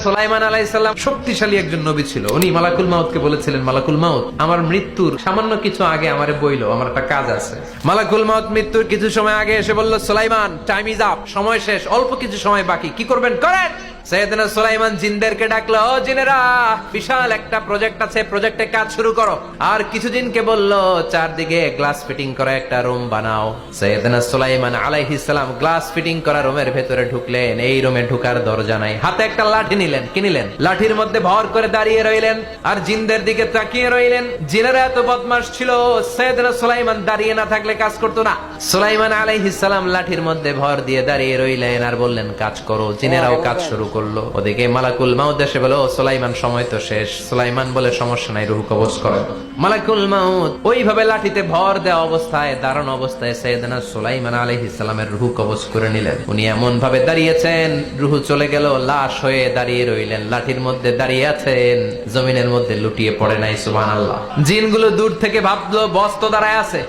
সুলাইমান আলাইহিস সালাম শক্তিশালী একজন নবী ছিল। উনি মালাকুল মাউতকে বলেছিলেন, মালাকুল মাউত, আমার মৃত্যুর সামান্য কিছু আগে আমারে বইলো, আমার একটা কাজ আছে। মালাকুল মাউত মৃত্যুর কিছু সময় আগে এসে বলল, সুলাইমান, টাইম ইজ আপ, সময় শেষ, অল্প কিছু সময় বাকি, কি করবেন করেন। সাইয়েদনা সুলাইমান জিনদেরকে ডাকলো, ও জিনেরা, বিশাল একটা প্রজেক্ট আছে, প্রজেক্টে কাজ শুরু করো। আর কিছু জিনকে বললো, চারদিকে গ্লাস ফিটিং করা একটা রুম বানাও। সাইয়েদনা সুলাইমান আলাইহিস সালাম গ্লাস ফিটিং করা রুমের ভেতরে ঢুকলেন। এই রুমে ঢুকার দরজা নাই, হাতে একটা লাঠি নিলেন, কি নিলেন? লাঠির মধ্যে ভর করে দাঁড়িয়ে রইলেন আর জিনদের দিকে তাকিয়ে রইলেন। জিনেরা এত বদমাশ ছিল, সাইয়েদনা সুলাইমান দাঁড়িয়ে না থাকলে কাজ করতো না। সুলাইমান আলাইহিস সালাম লাঠির মধ্যে ভর দিয়ে দাঁড়িয়ে রইলেন আর বললেন, কাজ করো। জিনেরাও কাজ শুরু করলো। ওদিকে মালাকুল মাউত এসে বলে, ও সুলাইমান, সময় তো শেষ। সুলাইমান বলে, সমস্যা নাই, রূহ কবজ করো। মালাকুল মাউত ওইভাবে লাঠিতে ভর দেওয়া অবস্থায়, দাঁড়ানো অবস্থায় সাইয়েদনা সুলাইমান আলাইহিস সালামের রূহ কবজ করে নিলেন। উনি এমন ভাবে দাঁড়িয়েছেন, রূহ চলে গেল, লাশ হয়ে দাঁড়িয়ে রইলেন। লাঠির মধ্যে দাঁড়িয়ে আছেন, জমিনের মধ্যে লুটিয়ে পড়ে নাই। সুবহানাল্লাহ। জিনগুলো দূর থেকে ভাবলো, বস তো দাঁড়ায় আছে।